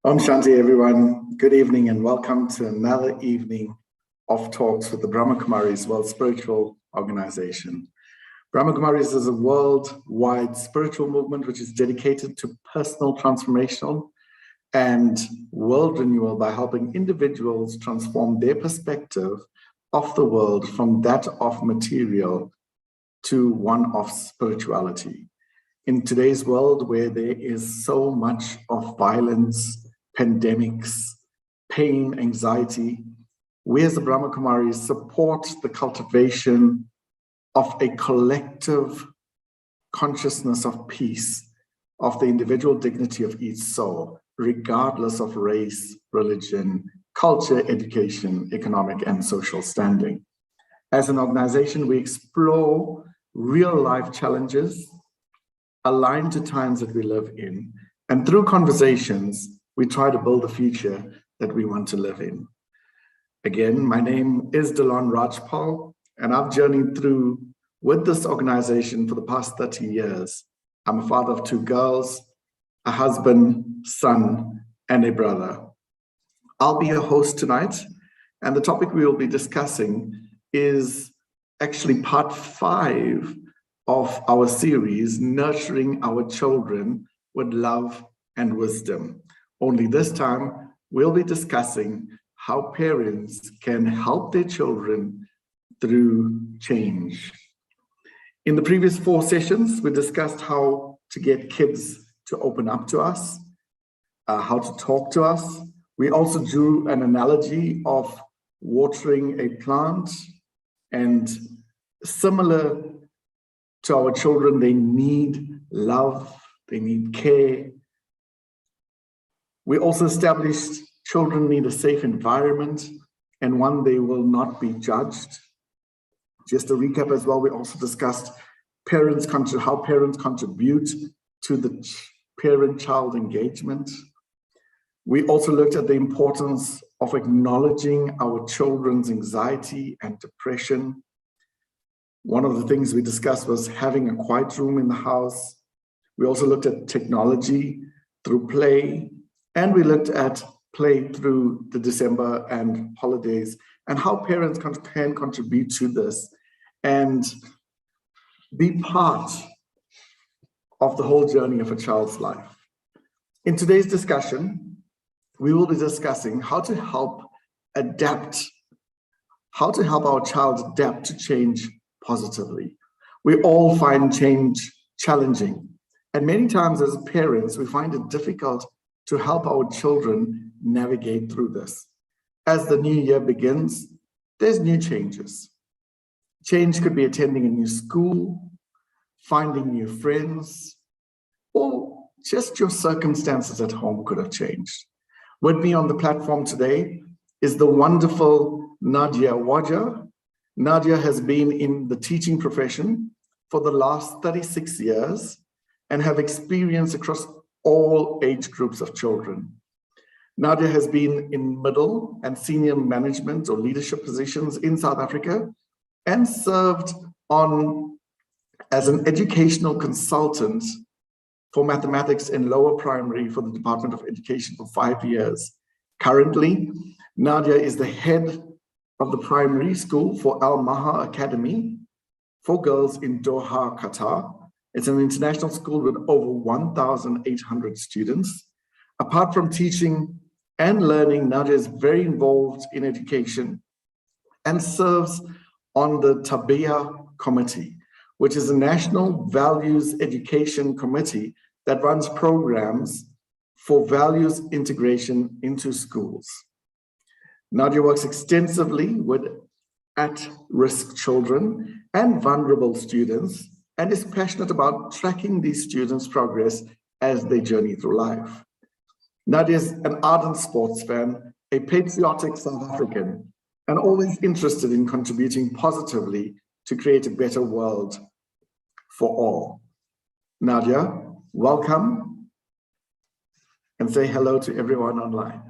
Om Shanti, everyone. Good evening and welcome to another evening of talks with the Brahma Kumaris World Spiritual Organization. Brahma Kumaris is a worldwide spiritual movement which is dedicated to personal transformation and world renewal by helping individuals transform their perspective of the world from that of material to one of spirituality. In today's world where there is so much of violence, pandemics, pain, anxiety, we as the Brahma Kumaris support the cultivation of a collective consciousness of peace, of the individual dignity of each soul, regardless of race, religion, culture, education, economic, and social standing. As an organization, we explore real-life challenges aligned to times that we live in, and through conversations, we try to build a future that we want to live in. Again, my name is Delon Rajpal, and I've journeyed through with this organization for the past 30 years. I'm a father of 2 girls, a husband, son, and a brother. I'll be your host tonight, and the topic we will be discussing is actually part 5 of our series, Nurturing Our Children with Love and Wisdom. Only this time, we'll be discussing how parents can help their children through change. In the previous 4 sessions, we discussed how to get kids to open up to us, how to talk to us. We also drew an analogy of watering a plant, and similar to our children, they need love, they need care. We also established children need a safe environment and one they will not be judged. Just a recap as well, we also discussed how parents contribute to the parent-child engagement. We also looked at the importance of acknowledging our children's anxiety and depression. One of the things we discussed was having a quiet room in the house. We also looked at technology through play, and we looked at play through the December and holidays, and how parents can contribute to this and be part of the whole journey of a child's life. In today's discussion, we will be discussing how to help our child adapt to change positively. We all find change challenging, and many times as parents, we find it difficult to help our children navigate through this. As the new year begins, there's new changes. Change could be attending a new school, finding new friends, or just your circumstances at home could have changed. With me on the platform today is the wonderful Nadia Waja. Nadia has been in the teaching profession for the last 36 years and have experience across all age groups of children. Nadia has been in middle and senior management or leadership positions in South Africa and served as an educational consultant for mathematics in lower primary for the Department of Education for 5 years. Currently, Nadia is the head of the primary school for Al Maha Academy for girls in Doha, Qatar. It's an international school with over 1,800 students. Apart from teaching and learning, Nadia is very involved in education and serves on the Tabia Committee, which is a national values education committee that runs programs for values integration into schools. Nadia works extensively with at-risk children and vulnerable students and is passionate about tracking these students' progress as they journey through life. Nadia is an ardent sports fan, a patriotic South African, and always interested in contributing positively to create a better world for all. Nadia, welcome, and say hello to everyone online.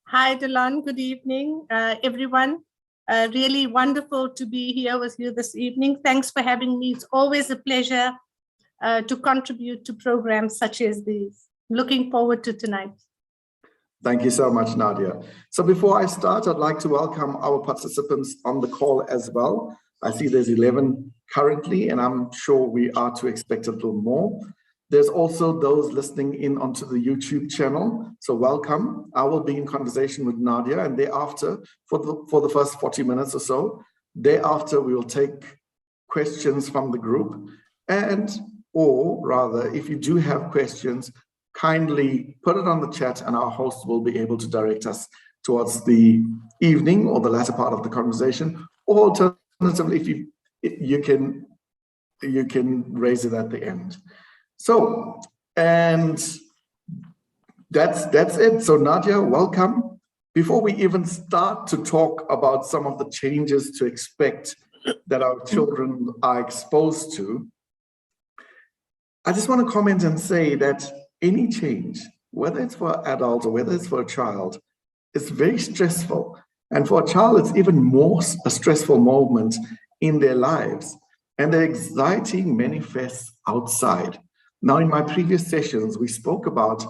Hi, Delon. Good evening, everyone. Really wonderful to be here with you this evening. Thanks for having me. It's always a pleasure to contribute to programs such as these. Looking forward to tonight. Thank you so much, Nadia. So before I start, I'd like to welcome our participants on the call as well. I see there's 11 currently, and I'm sure we are to expect a little more. There's also those listening in onto the YouTube channel. So welcome. I will be in conversation with Nadia, and thereafter, for the first 40 minutes or so, thereafter we will take questions from the group, or rather, if you do have questions, kindly put it on the chat and our host will be able to direct us towards the evening or the latter part of the conversation. Or alternatively, if you can raise it at the end. So, and that's it. So Nadia, welcome. Before we even start to talk about some of the changes to expect that our children are exposed to, I just want to comment and say that any change, whether it's for an adult or whether it's for a child, is very stressful. And for a child, it's even more a stressful moment in their lives. And the anxiety manifests outside. Now, in my previous sessions, we spoke about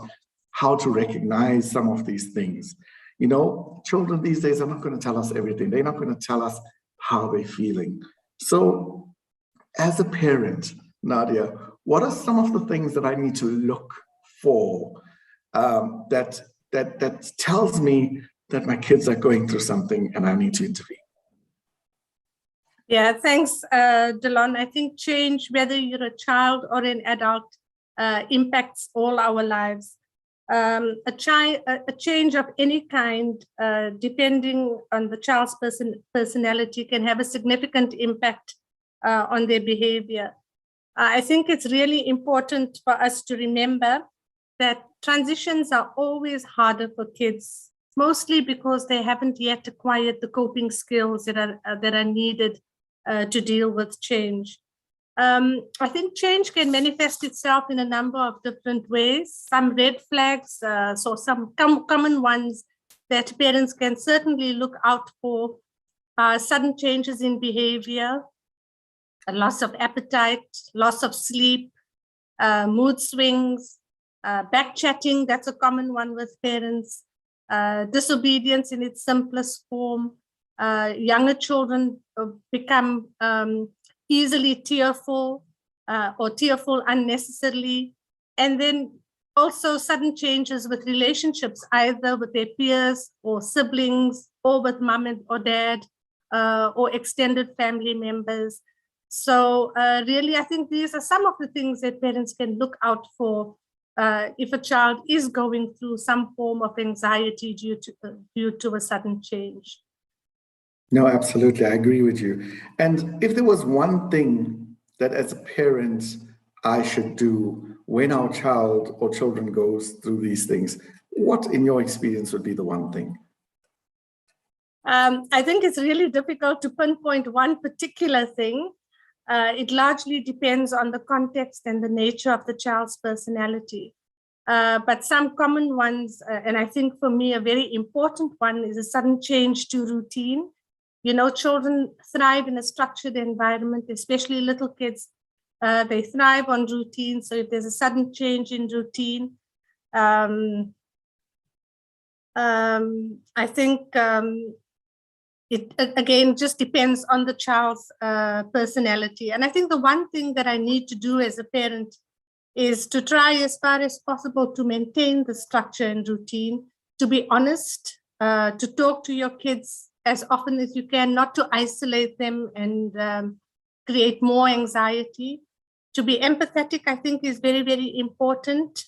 how to recognize some of these things. You know, children these days are not going to tell us everything. They're not going to tell us how they're feeling. So as a parent, Nadia, what are some of the things that I need to look for that tells me that my kids are going through something and I need to intervene? Yeah, thanks, Delon. I think change, whether you're a child or an adult, impacts all our lives. A change of any kind, depending on the child's personality, can have a significant impact on their behavior. I think it's really important for us to remember that transitions are always harder for kids, mostly because they haven't yet acquired the coping skills that are needed to deal with change. I think change can manifest itself in a number of different ways. Some red flags, so some common ones that parents can certainly look out for are sudden changes in behavior, a loss of appetite, loss of sleep, mood swings, backchatting, that's a common one with parents, disobedience in its simplest form. Younger children become easily tearful or tearful unnecessarily. And then also sudden changes with relationships, either with their peers or siblings or with mom or dad or extended family members. So really, I think these are some of the things that parents can look out for if a child is going through some form of anxiety due to a sudden change. No, absolutely. I agree with you. And if there was one thing that as a parent I should do when our child or children goes through these things, what in your experience would be the one thing? I think it's really difficult to pinpoint one particular thing. It largely depends on the context and the nature of the child's personality. But some common ones, and I think for me a very important one, is a sudden change to routine. You know, children thrive in a structured environment, especially little kids. They thrive on routine. So if there's a sudden change in routine, I think it again just depends on the child's personality. And I think the one thing that I need to do as a parent is to try as far as possible to maintain the structure and routine, to be honest, to talk to your kids as often as you can, not to isolate them and create more anxiety. To be empathetic, I think, is very, very important.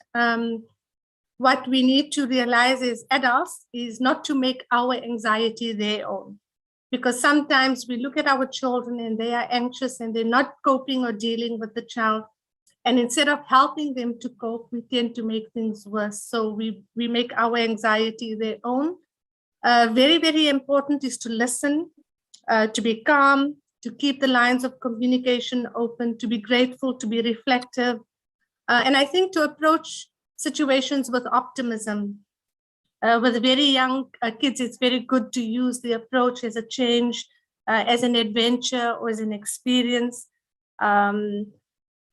What we need to realize as adults is not to make our anxiety their own. Because sometimes we look at our children and they are anxious and they're not coping or dealing with the child. And instead of helping them to cope, we tend to make things worse. So we make our anxiety their own. Very, very important is to listen, to be calm, to keep the lines of communication open, to be grateful, to be reflective. And I think to approach situations with optimism. With very young kids, it's very good to use the approach as a change, as an adventure or as an experience. And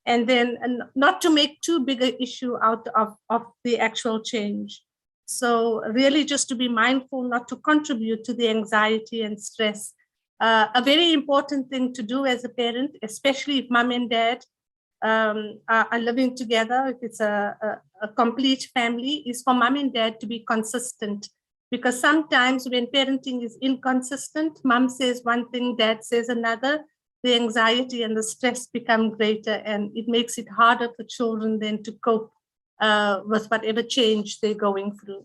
then not to make too big an issue out of the actual change. So really just to be mindful not to contribute to the anxiety and stress. A very important thing to do as a parent, especially if mom and dad are living together, if it's a complete family, is for mom and dad to be consistent. Because sometimes when parenting is inconsistent, mom says one thing, dad says another, the anxiety and the stress become greater, and it makes it harder for children then to cope with whatever change they're going through.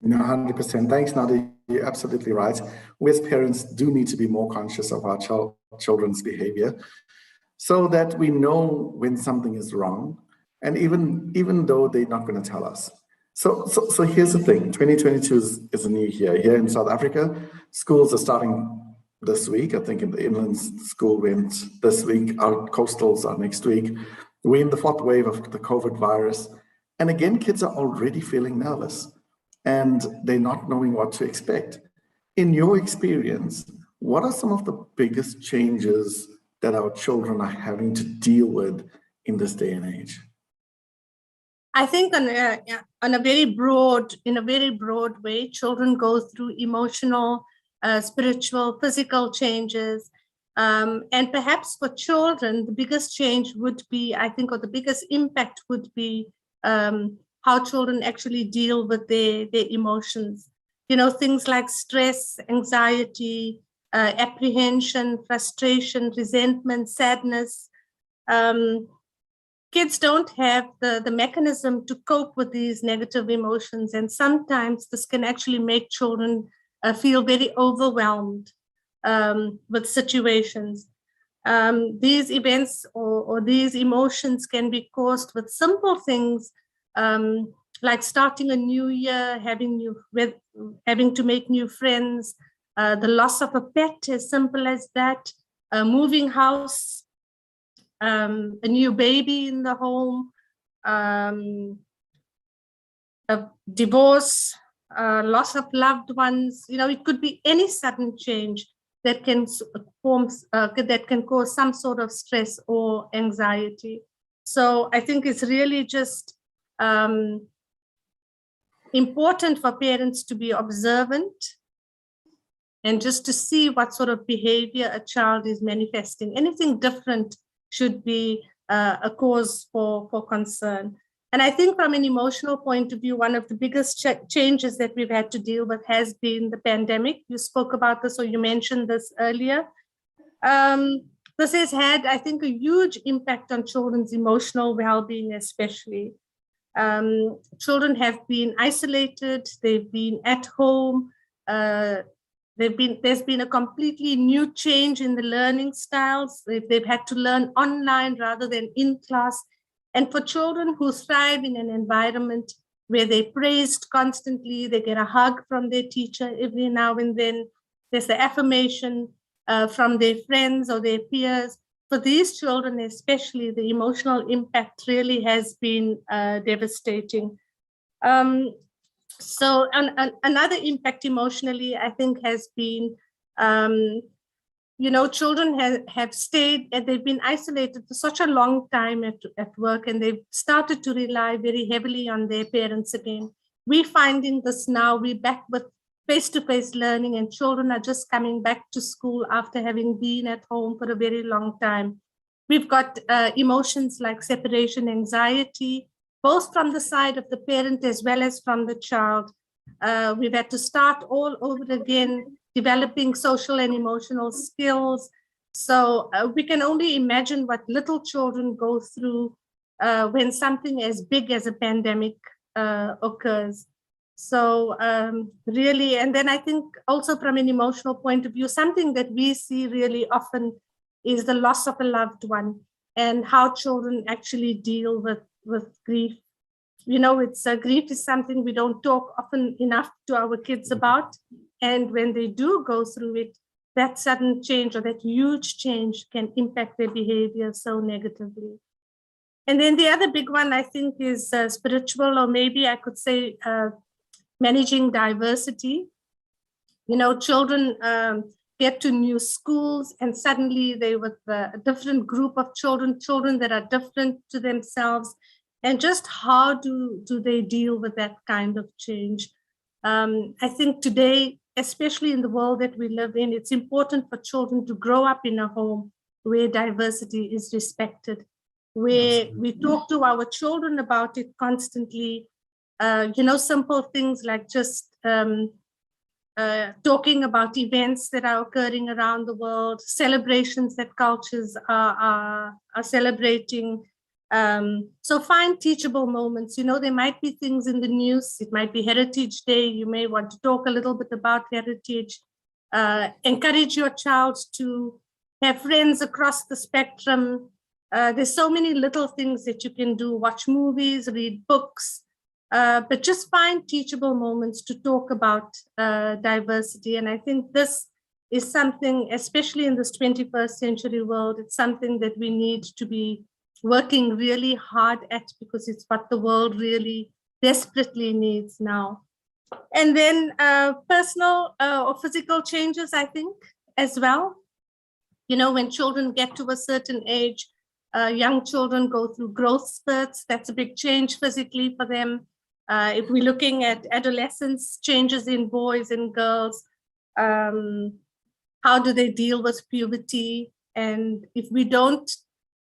No, 100%. Thanks, Nadia. You're absolutely right. We as parents do need to be more conscious of our children's behavior so that we know when something is wrong, and even though they're not going to tell us. So here's the thing. 2022 is a new year. Here in South Africa, schools are starting this week. I think in the inland school went this week. Our coastals are next week. We're in the 4th wave of the COVID virus. And again, kids are already feeling nervous and they're not knowing what to expect. In your experience, what are some of the biggest changes that our children are having to deal with in this day and age? I think in a very broad way, children go through emotional, spiritual, physical changes. And perhaps for children, the biggest change would be, I think, or the biggest impact would be how children actually deal with their emotions. You know, things like stress, anxiety, apprehension, frustration, resentment, sadness. Kids don't have the mechanism to cope with these negative emotions. And sometimes this can actually make children feel very overwhelmed with situations. These events or these emotions can be caused with simple things like starting a new year, having to make new friends, the loss of a pet, as simple as that, moving house, a new baby in the home, a divorce, loss of loved ones. You know, it could be any sudden change that can cause some sort of stress or anxiety. So I think it's really just important for parents to be observant and just to see what sort of behavior a child is manifesting. Anything different should be a cause for concern. And I think from an emotional point of view, one of the biggest changes that we've had to deal with has been the pandemic. You spoke about this, or you mentioned this earlier. This has had, I think, a huge impact on children's emotional well-being, especially. Children have been isolated, they've been at home, there's been a completely new change in the learning styles. They've had to learn online rather than in class. And for children who thrive in an environment where they're praised constantly, they get a hug from their teacher every now and then, there's the affirmation from their friends or their peers. For these children especially, the emotional impact really has been devastating. So another impact emotionally, I think, has been, you know, children have stayed and they've been isolated for such a long time at work, and they've started to rely very heavily on their parents again. We're finding this now, we're back with face-to-face learning, and children are just coming back to school after having been at home for a very long time. We've got emotions like separation anxiety, both from the side of the parent as well as from the child. We've had to start all over again, developing social and emotional skills. So we can only imagine what little children go through when something as big as a pandemic occurs. So really, and then I think also from an emotional point of view, something that we see really often is the loss of a loved one and how children actually deal with grief. You know, grief is something we don't talk often enough to our kids about. And when they do go through it, that sudden change or that huge change can impact their behavior so negatively. And then the other big one, I think, is spiritual, or maybe I could say managing diversity. You know, children get to new schools and suddenly they're with a different group of children that are different to themselves. and just how do they deal with that kind of change. I think today, especially in the world that we live in, it's important for children to grow up in a home where diversity is respected, where we talk to our children about it constantly. Simple things like just talking about events that are occurring around the world, celebrations that cultures are celebrating. So find teachable moments. There might be things in the news. It might be Heritage Day. You may want to talk a little bit about heritage. Encourage your child to have friends across the spectrum. There's so many little things that you can do. Watch movies, read books, but just find teachable moments to talk about diversity. And I think this is something, especially in this 21st century world, it's something that we need to be working really hard at, because it's what the world really desperately needs now. And then personal or physical changes, I think, as well. When children get to a certain age, young children go through growth spurts. That's a big change physically for them. If we're looking at adolescence, changes in boys and girls, how do they deal with puberty? And if we don't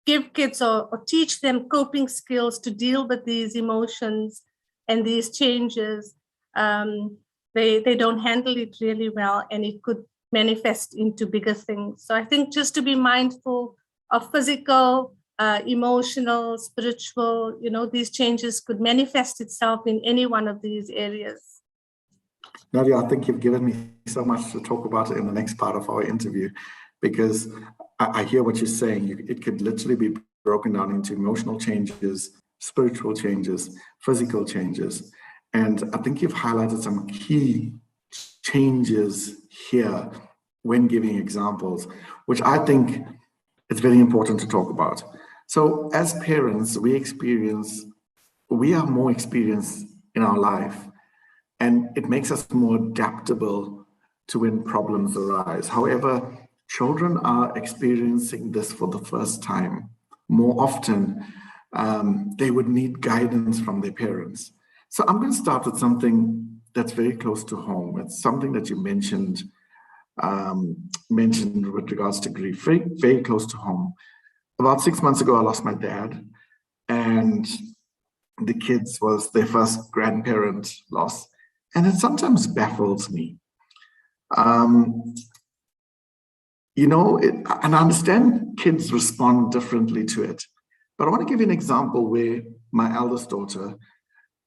give kids or teach them coping skills to deal with these emotions and these changes, they don't handle it really well, and it could manifest into bigger things. So I think just to be mindful of physical, emotional, spiritual, these changes could manifest itself in any one of these areas. Nadia, I think you've given me so much to talk about in the next part of our interview, because I hear what you're saying. It could literally be broken down into emotional changes, spiritual changes, physical changes. And I think you've highlighted some key changes here when giving examples, which I think it's very important to talk about. So as parents, we are more experienced in our life, and it makes us more adaptable to when problems arise. However, children are experiencing this for the first time. More often, they would need guidance from their parents. So I'm going to start with something that's very close to home. It's something that you mentioned with regards to grief, very, very close to home. About 6 months ago, I lost my dad, and the kids was their first grandparent loss. And it sometimes baffles me. And I understand kids respond differently to it, but I want to give you an example where my eldest daughter,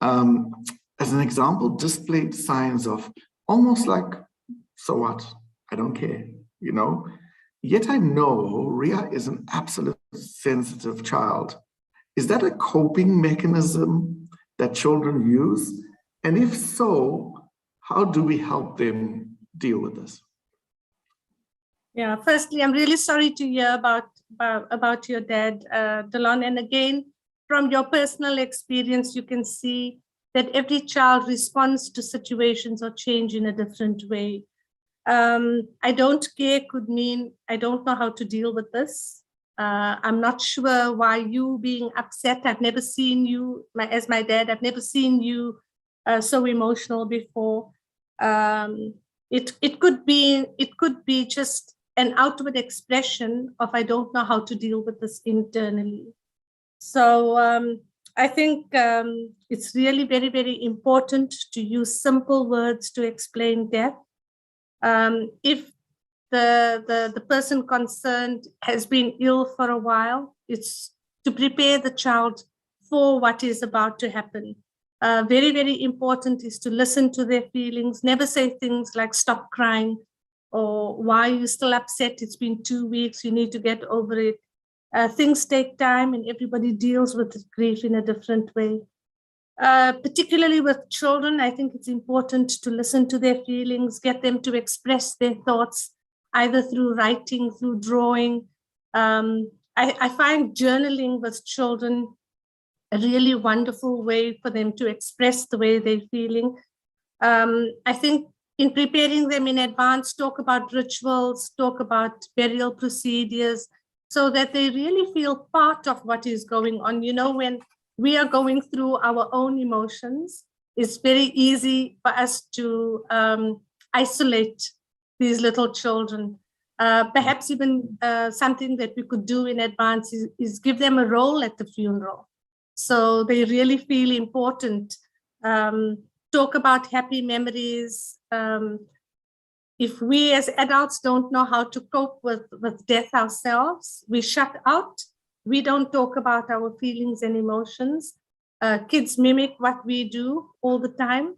as an example, displayed signs of almost like, so what? I don't care, Yet I know Ria is an absolute sensitive child. Is that a coping mechanism that children use? And if so, how do we help them deal with this? Yeah, firstly, I'm really sorry to hear about your dad, Delon. And again, from your personal experience, you can see that every child responds to situations or change in a different way. I don't care could mean I don't know how to deal with this. I'm not sure why you being upset. I've never seen you, as my dad, I've never seen you so emotional before. It could be just an outward expression of I don't know how to deal with this internally. So I think it's really very, very important to use simple words to explain death. If the person concerned has been ill for a while, it's to prepare the child for what is about to happen. Very, very important is to listen to their feelings. Never say things like stop crying or why are you still upset? It's been 2 weeks, you need to get over it. Things take time and everybody deals with grief in a different way. Particularly with children, I think it's important to listen to their feelings, get them to express their thoughts, either through writing, through drawing. I find journaling with children a really wonderful way for them to express the way they're feeling. I think in preparing them in advance, talk about rituals, talk about burial procedures, so that they really feel part of what is going on. we are going through our own emotions, it's very easy for us to isolate these little children. Perhaps even something that we could do in advance is give them a role at the funeral. So they really feel important. Talk about happy memories. If we as adults don't know how to cope with death ourselves, we shut out. We don't talk about our feelings and emotions. Kids mimic what we do all the time.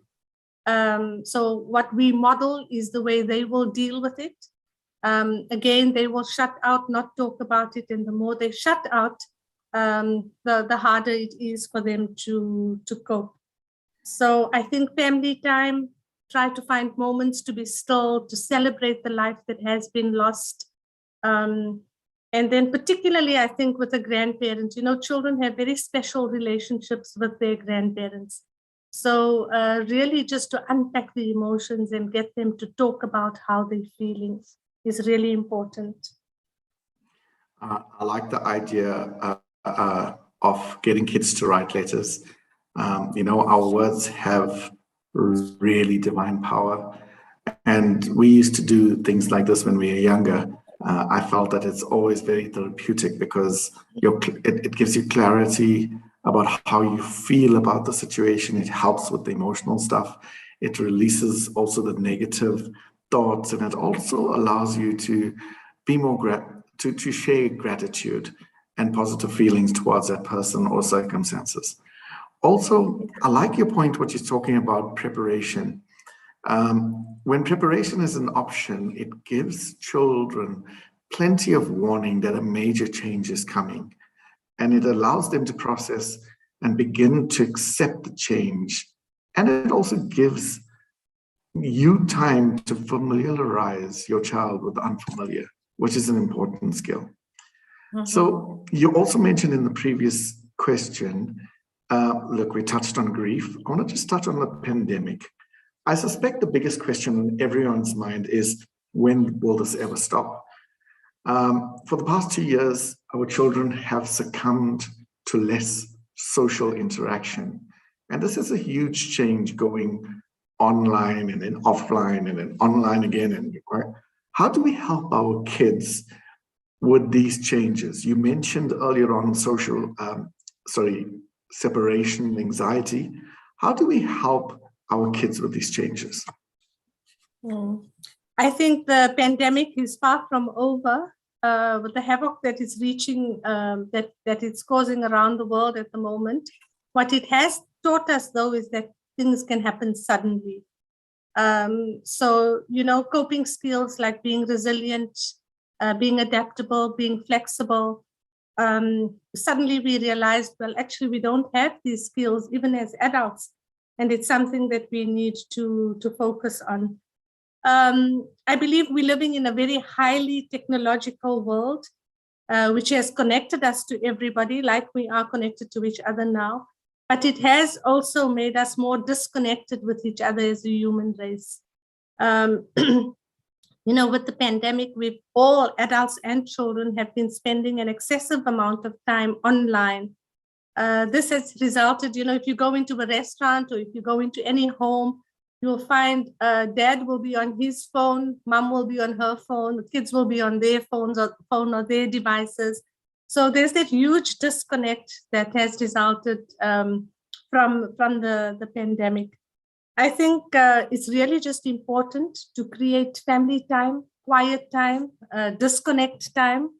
So what we model is the way they will deal with it. Again, they will shut out, not talk about it. And the more they shut out, the harder it is for them to cope. So I think family time, try to find moments to be still, to celebrate the life that has been lost. And then particularly, I think with the grandparents, children have very special relationships with their grandparents. So really just to unpack the emotions and get them to talk about how they're feeling is really important. I like the idea of getting kids to write letters. Our words have really divine power. And we used to do things like this when we were younger. I felt that it's always very therapeutic because it gives you clarity about how you feel about the situation. It helps with the emotional stuff. It releases also the negative thoughts, and it also allows you to be more to share gratitude and positive feelings towards that person or circumstances. Also, I like your point, what you're talking about preparation. When preparation is an option, it gives children plenty of warning that a major change is coming. And it allows them to process and begin to accept the change. And it also gives you time to familiarize your child with the unfamiliar, which is an important skill. Mm-hmm. So you also mentioned in the previous question, look, we touched on grief. I want to just touch on the pandemic. I suspect the biggest question on everyone's mind is, when will this ever stop? For the past 2 years, our children have succumbed to less social interaction. And this is a huge change, going online and then offline and then online again. And how do we help our kids with these changes? You mentioned earlier on separation anxiety. How do we help our kids with these changes? I think the pandemic is far from over. With the havoc that is reaching, that it's causing around the world at the moment. What it has taught us, though, is that things can happen suddenly. So, coping skills like being resilient, being adaptable, being flexible. Suddenly we realized, well, actually, we don't have these skills even as adults. And it's something that we need to focus on. I believe we're living in a very highly technological world, which has connected us to everybody like we are connected to each other now. But it has also made us more disconnected with each other as a human race. With the pandemic, we've all, adults and children, have been spending an excessive amount of time online. This has resulted, if you go into a restaurant or if you go into any home, you'll find dad will be on his phone, mom will be on her phone, the kids will be on their phones or their devices. So there's that huge disconnect that has resulted from the pandemic. I think it's really just important to create family time, quiet time, disconnect time,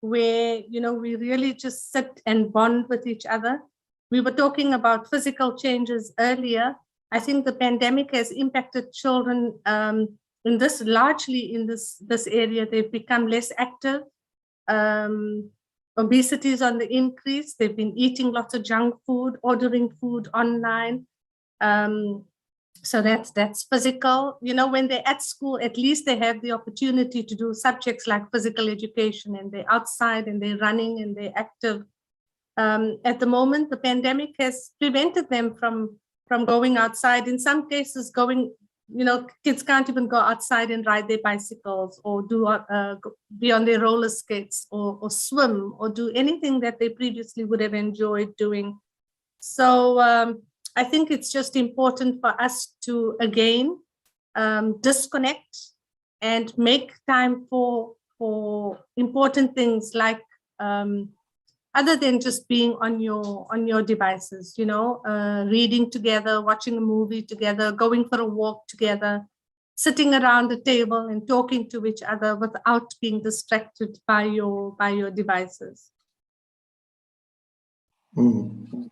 where, we really just sit and bond with each other. We were talking about physical changes earlier. I think the pandemic has impacted children largely in this area. They've become less active. Obesity is on the increase. They've been eating lots of junk food, ordering food online. So that's physical. When they're at school, at least they have the opportunity to do subjects like physical education, and they're outside and they're running and they're active. At the moment, the pandemic has prevented them from going outside. In some cases, kids can't even go outside and ride their bicycles or be on their roller skates or swim or do anything that they previously would have enjoyed doing. So I think it's just important for us to, again, disconnect and make time for important things like other than just being on your devices, you know, reading together, watching a movie together, going for a walk together, sitting around the table and talking to each other without being distracted by your devices. Mm.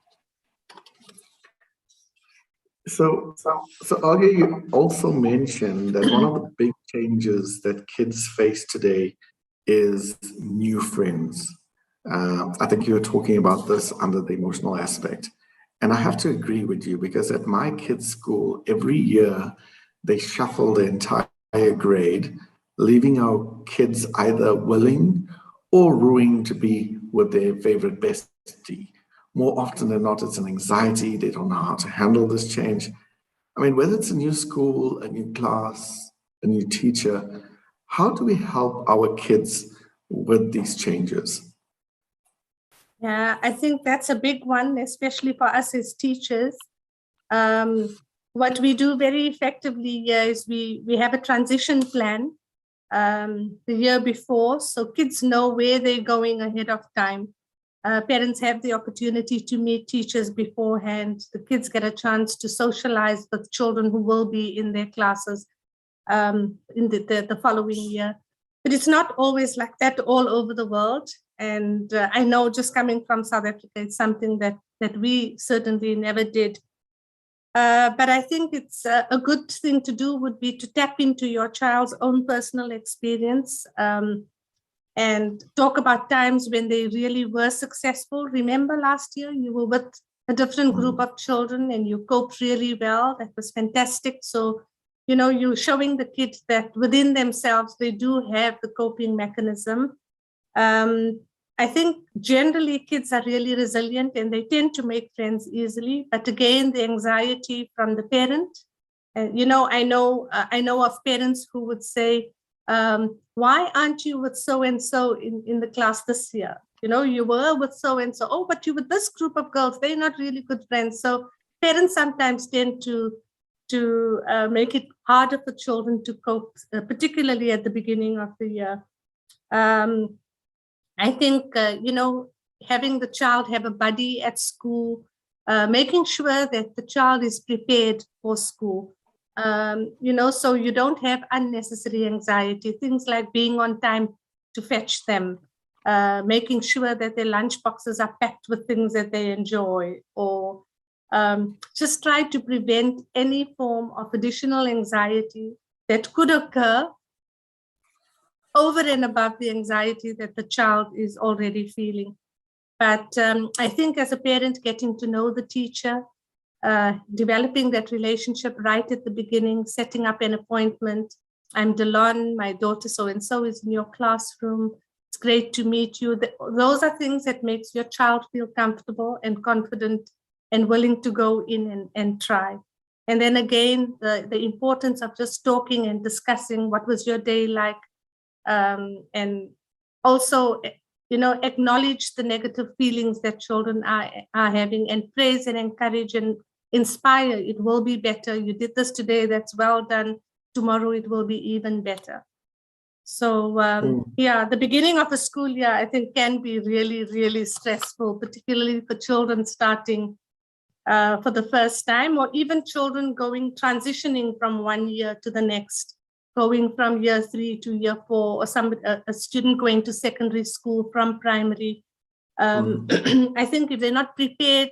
So Olga, you also mentioned that one of the big changes that kids face today is new friends. I think you were talking about this under the emotional aspect. And I have to agree with you, because at my kids' school, every year they shuffle the entire grade, leaving our kids either willing or ruining to be with their favorite bestie. More often than not, it's an anxiety. They don't know how to handle this change. I mean, whether it's a new school, a new class, a new teacher, how do we help our kids with these changes? Yeah, I think that's a big one, especially for us as teachers. What we do very effectively here is we have a transition plan the year before, so kids know where they're going ahead of time. Parents have the opportunity to meet teachers beforehand. The kids get a chance to socialize with children who will be in their classes in the following year. But it's not always like that all over the world. And I know, just coming from South Africa, it's something that we certainly never did. But I think it's a good thing to do would be to tap into your child's own personal experience and talk about times when they really were successful. Remember last year you were with a different group of children and you coped really well. That was fantastic. So, you know, you're showing the kids that within themselves, they do have the coping mechanism. I think generally kids are really resilient and they tend to make friends easily. But again, the anxiety from the parent, you know, I know of parents who would say, why aren't you with so-and-so in the class this year? You know, you were with so-and-so. Oh, but you with this group of girls, they're not really good friends. So parents sometimes tend to make it harder for children to cope, particularly at the beginning of the year. I think, you know, having the child have a buddy at school, making sure that the child is prepared for school, you know, so you don't have unnecessary anxiety, things like being on time to fetch them, making sure that their lunch boxes are packed with things that they enjoy, or just try to prevent any form of additional anxiety that could occur over and above the anxiety that the child is already feeling. But I think as a parent, getting to know the teacher, developing that relationship right at the beginning, setting up an appointment. I'm Delon, my daughter so-and-so is in your classroom. It's great to meet you. Those are things that makes your child feel comfortable and confident and willing to go in and try. And then again, the importance of just talking and discussing what was your day like, and also, you know, acknowledge the negative feelings that children are having, and praise and encourage and inspire. It will be better. You did this today. That's well done. Tomorrow it will be even better. So yeah, the beginning of a school year, I think, can be really, really stressful, particularly for children starting for the first time, or even children transitioning from one year to the next, going from year 3 to year 4, or a student going to secondary school from primary. I think if they're not prepared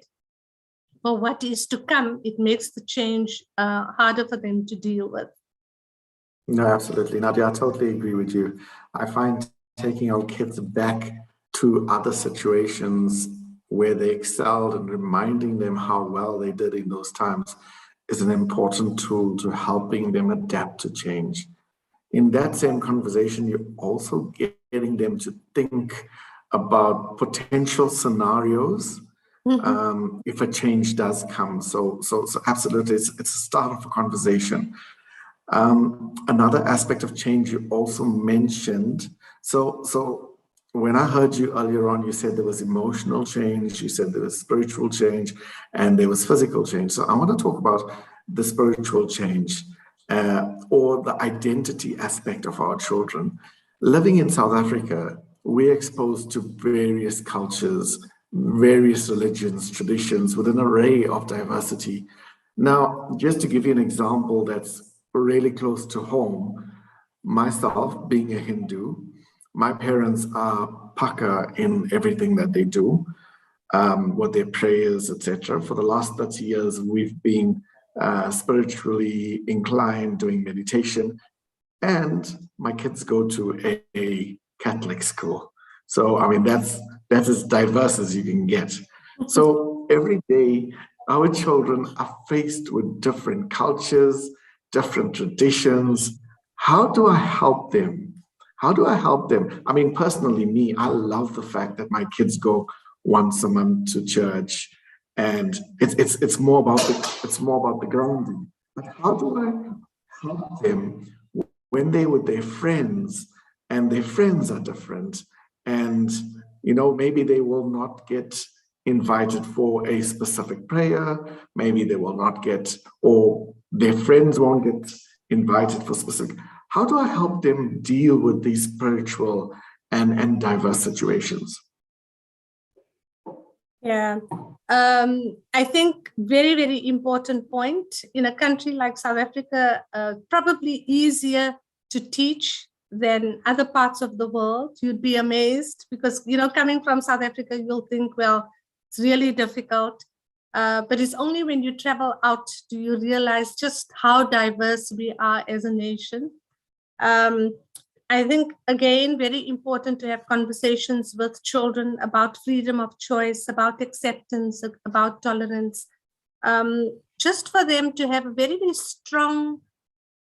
for what is to come, it makes the change harder for them to deal with. No, absolutely. Nadia, I totally agree with you. I find taking our kids back to other situations where they excelled and reminding them how well they did in those times is an important tool to helping them adapt to change. In that same conversation, you're also getting them to think about potential scenarios if a change does come. So absolutely, it's a start of a conversation. Another aspect of change you also mentioned. So when I heard you earlier on, you said there was emotional change, you said there was spiritual change, and there was physical change. So I want to talk about the spiritual change or the identity aspect of our children. Living in South Africa, we're exposed to various cultures, various religions, traditions with an array of diversity. Now, just to give you an example that's really close to home, myself being a Hindu, my parents are Paka in everything that they do, with their prayers, etc. For the last 30 years, we've been spiritually inclined, doing meditation, and my kids go to a Catholic school. So, I mean, that's as diverse as you can get. So every day, our children are faced with different cultures, different traditions. How do I help them? How do I help them? I mean, personally, me, I love the fact that my kids go once a month to church, and it's more about the grounding. But how do I help them when they're with their friends and their friends are different, and maybe they will not get invited for a specific prayer, maybe they will not get, or their friends won't get invited for specific. How do I help them deal with these spiritual and diverse situations? Yeah, I think very, very important point. In a country like South Africa, probably easier to teach than other parts of the world. You'd be amazed because, coming from South Africa, you'll think, well, it's really difficult. But it's only when you travel out do you realize just how diverse we are as a nation. I think, again, very important to have conversations with children about freedom of choice, about acceptance, about tolerance, just for them to have a very, very strong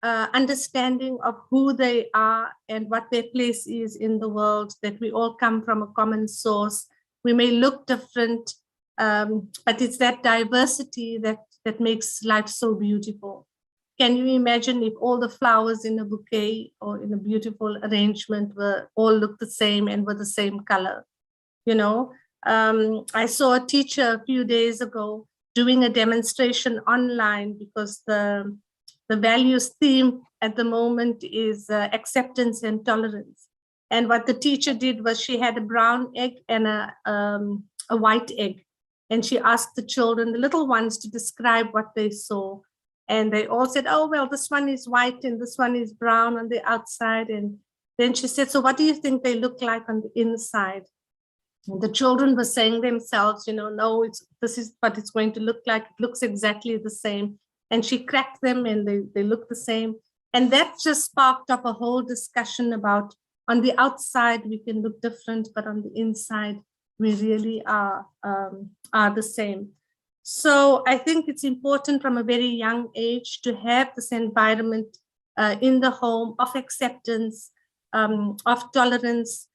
understanding of who they are and what their place is in the world, that we all come from a common source. We may look different, but it's that diversity that makes life so beautiful. Can you imagine if all the flowers in a bouquet or in a beautiful arrangement all look the same and were the same color? I saw a teacher a few days ago doing a demonstration online because the values theme at the moment is acceptance and tolerance. And what the teacher did was she had a brown egg and a white egg. And she asked the children, the little ones, to describe what they saw. And they all said, oh, well, this one is white and this one is brown on the outside. And then she said, so what do you think they look like on the inside? And the children were saying themselves, no, this is what it's going to look like. It looks exactly the same. And she cracked them and they look the same. And that just sparked up a whole discussion about on the outside, we can look different, but on the inside, we really are the same. So I think it's important from a very young age to have this environment in the home of acceptance, of tolerance.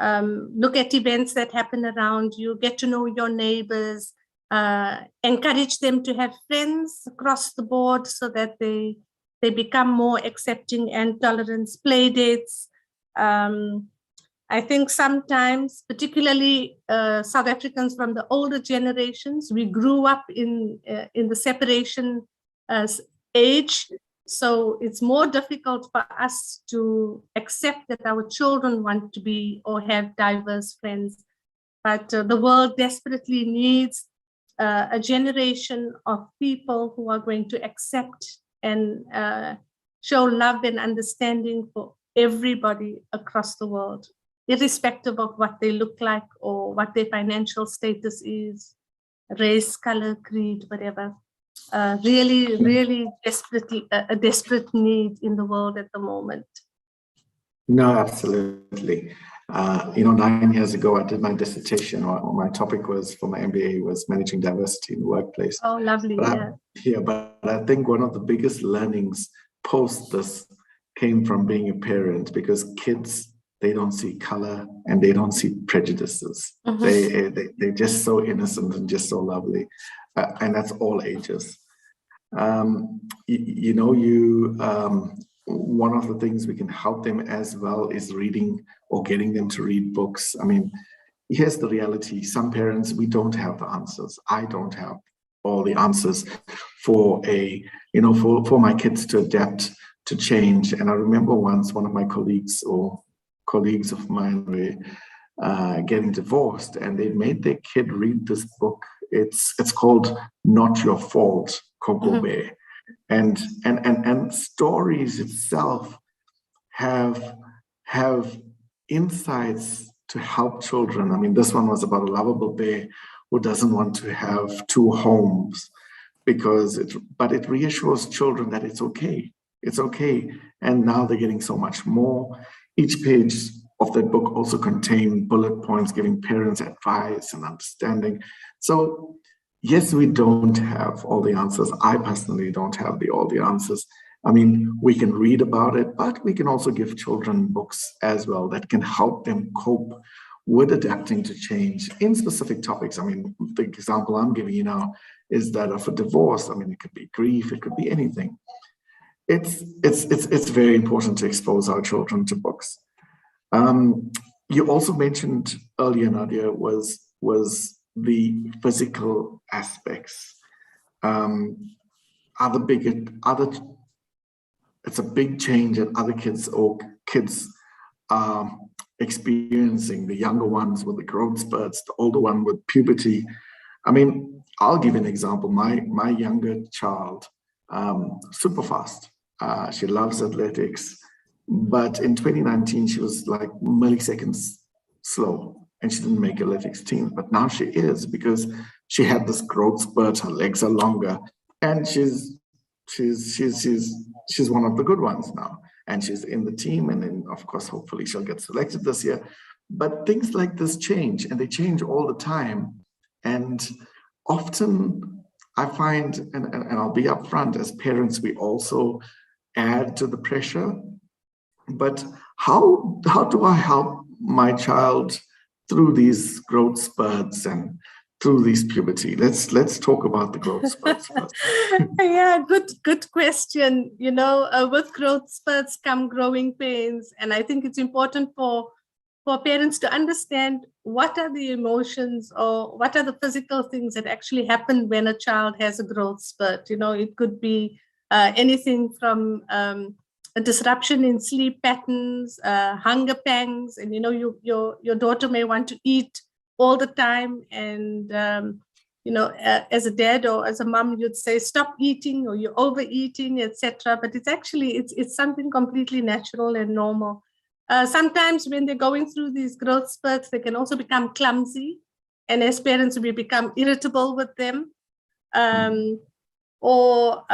Look at events that happen around you, get to know your neighbors, encourage them to have friends across the board so that they become more accepting and tolerant. Play dates. I think sometimes, particularly South Africans from the older generations, we grew up in the separation age. So it's more difficult for us to accept that our children want to be or have diverse friends. But the world desperately needs a generation of people who are going to accept and show love and understanding for everybody across the world, irrespective of what they look like or what their financial status is, race, color, creed, whatever. Really, really desperately, a desperate need in the world at the moment. No, absolutely. 9 years ago, I did my dissertation, or my topic was for my MBA was managing diversity in the workplace. Oh, lovely. But I think one of the biggest learnings post this came from being a parent, because kids, they don't see color and they don't see prejudices. Mm-hmm. They're just so innocent and just so lovely. And that's all ages. You one of the things we can help them as well is reading or getting them to read books. I mean, here's the reality. Some parents, we don't have the answers. I don't have all the answers for for my kids to adapt to change. And I remember once one of my colleagues of mine were getting divorced, and they made their kid read this book. It's called Not Your Fault, Coco Bear. And stories itself have insights to help children. I mean, this one was about a lovable bear who doesn't want to have two homes but it reassures children that it's okay. It's okay. And now they're getting so much more. Each page of that book also contained bullet points giving parents advice and understanding. So yes, we don't have all the answers. I personally don't have all the answers. I mean, we can read about it, but we can also give children books as well that can help them cope with adapting to change in specific topics. I mean, the example I'm giving you now is that of a divorce. I mean, it could be grief, it could be anything. It's very important to expose our children to books. You also mentioned earlier, Nadia, was the physical aspects. It's a big change that other kids are experiencing, the younger ones with the growth spurts, the older one with puberty. I mean, I'll give you an example. My younger child, super fast. She loves athletics, but in 2019, she was like milliseconds slow and she didn't make athletics team. But now she is, because she had this growth spurt, her legs are longer, and she's one of the good ones now. And she's in the team, and then of course, hopefully she'll get selected this year. But things like this change, and they change all the time. And often I find, and I'll be upfront, as parents, we also add to the pressure. But how do I help my child through these growth spurts and through these puberty? Let's talk about the growth spurts first. Yeah, good question. With growth spurts come growing pains, and I think it's important for parents to understand what are the emotions or what are the physical things that actually happen when a child has a growth spurt. It could be anything from a disruption in sleep patterns, hunger pangs, and your daughter may want to eat all the time, and as a dad or as a mom, you'd say stop eating or you're overeating, etc. But it's something completely natural and normal. Sometimes when they're going through these growth spurts, they can also become clumsy, and as parents we become irritable with them, or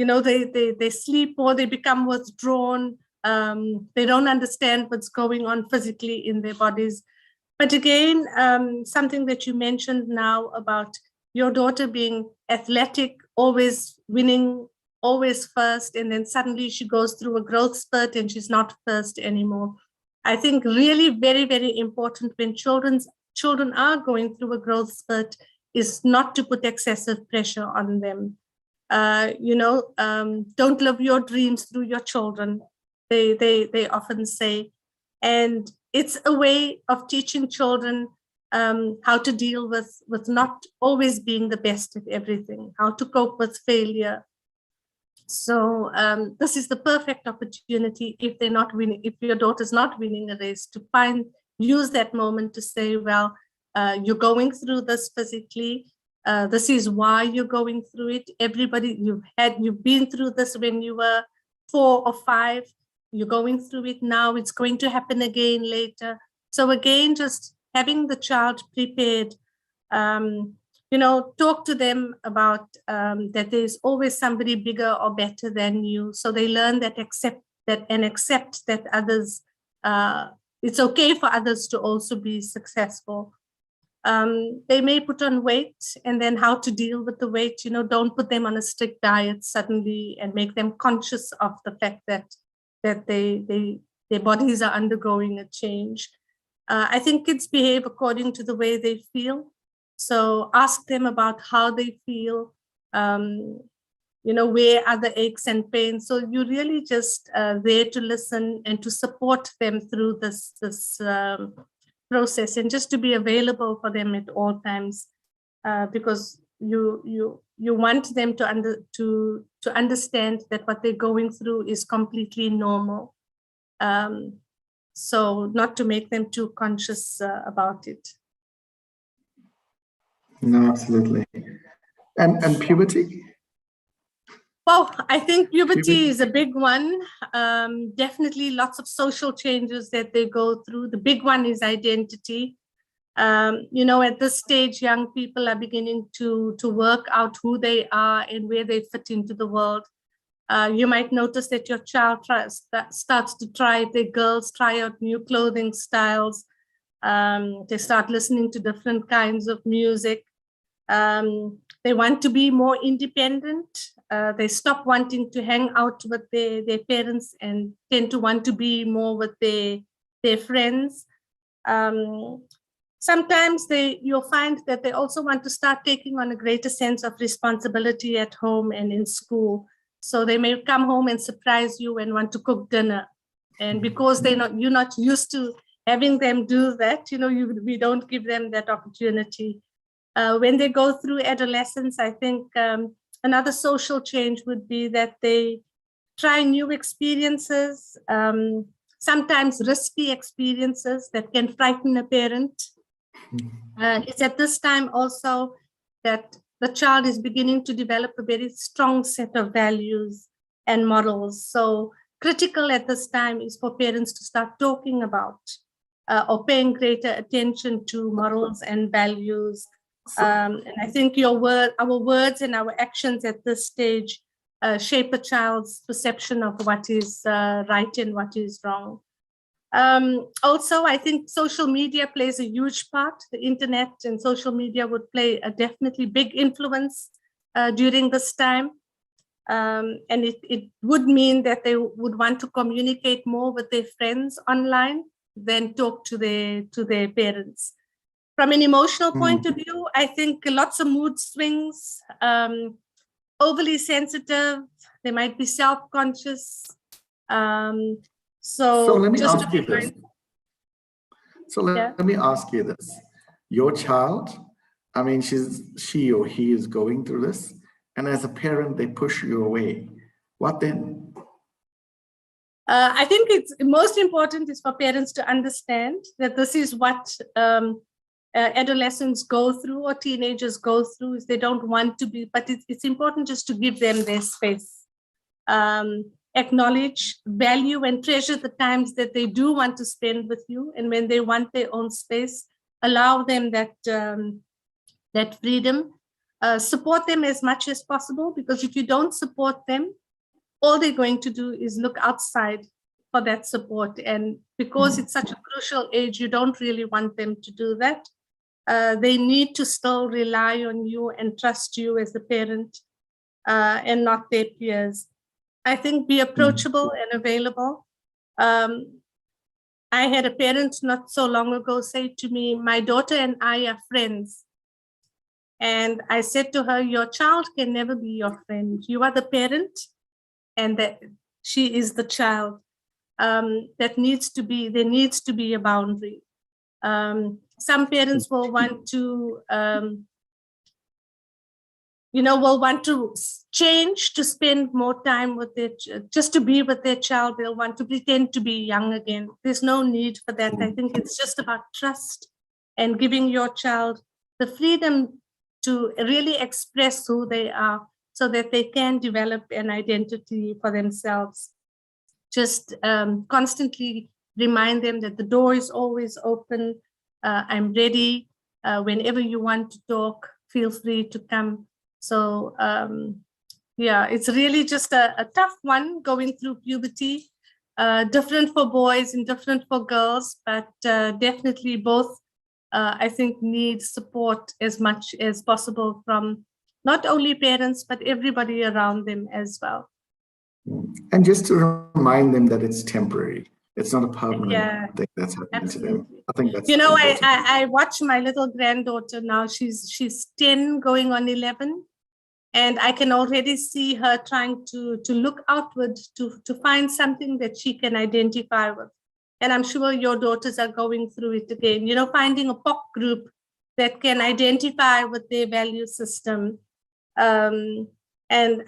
they sleep, or they become withdrawn. They don't understand what's going on physically in their bodies. But again, something that you mentioned now about your daughter being athletic, always winning, always first, and then suddenly she goes through a growth spurt and she's not first anymore. I think really very, very important when children are going through a growth spurt is not to put excessive pressure on them. Don't live your dreams through your children, they often say. And it's a way of teaching children how to deal with not always being the best at everything, how to cope with failure. So this is the perfect opportunity, if they're not winning, if your daughter's not winning a race, to use that moment to say, well, you're going through this physically. This is why you're going through it. Everybody, you've been through this when you were 4 or 5. You're going through it now. It's going to happen again later. So again, just having the child prepared, talk to them about that there's always somebody bigger or better than you. So they learn that, accept that others, it's okay for others to also be successful. They may put on weight, and then how to deal with the weight. Don't put them on a strict diet suddenly and make them conscious of the fact that their bodies are undergoing a change. I think kids behave according to the way they feel. So ask them about how they feel. where are the aches and pains. So you're really just there to listen and to support them through this process, and just to be available for them at all times, because you want them to understand that what they're going through is completely normal. So not to make them too conscious about it. No, absolutely. And puberty? Well, I think puberty is a big one. Definitely lots of social changes that they go through. The big one is identity. At this stage, young people are beginning to work out who they are and where they fit into the world. You might notice that your child starts to try, the girls try out new clothing styles. They start listening to different kinds of music. They want to be more independent. They stop wanting to hang out with their parents and tend to want to be more with their friends. Sometimes you'll find that they also want to start taking on a greater sense of responsibility at home and in school. So they may come home and surprise you and want to cook dinner. And because you're not used to having them do that, we don't give them that opportunity. When they go through adolescence, I think another social change would be that they try new experiences, sometimes risky experiences that can frighten a parent. It's at this time also that the child is beginning to develop a very strong set of values and models. So critical at this time is for parents to start talking about or paying greater attention to morals and values. And I think our words and our actions at this stage shape a child's perception of what is right and what is wrong. Also, I think social media plays a huge part. The internet and social media would play a definitely big influence during this time. And it would mean that they would want to communicate more with their friends online than talk to their parents. From an emotional point of view, I think lots of mood swings, overly sensitive, they might be self-conscious. So let me ask you this. Let me ask you this. Your child, I mean, she or he is going through this, and as a parent, they push you away. What then? I think it's most important is for parents to understand that this is what adolescents go through or teenagers go through. Is they don't want to be, but it's important just to give them their space. Acknowledge, value, and treasure the times that they do want to spend with you, and when they want their own space, allow them that freedom. Support them as much as possible, because if you don't support them, all they're going to do is look outside for that support. And because it's such a crucial age, you don't really want them to do that. They need to still rely on you and trust you as a parent, and not their peers. I think be approachable and available. I had a parent not so long ago say to me, my daughter and I are friends. And I said to her, your child can never be your friend. You are the parent, and that she is the child. There needs to be a boundary. Some parents will want to, will want to change to spend more time with just to be with their child. They'll want to pretend to be young again. There's no need for that. I think it's just about trust and giving your child the freedom to really express who they are, so that they can develop an identity for themselves. Just constantly remind them that the door is always open. I'm ready. Whenever you want to talk, feel free to come. So yeah, it's really just a tough one going through puberty, different for boys and different for girls, but definitely both, I think, need support as much as possible from not only parents, but everybody around them as well. And just to remind them that it's temporary. It's not a permanent thing that's happening to them. I think that's I watch my little granddaughter now. She's 10 going on 11. And I can already see her trying to look outward to find something that she can identify with. And I'm sure your daughters are going through it again, you know, finding a POC group that can identify with their value system. And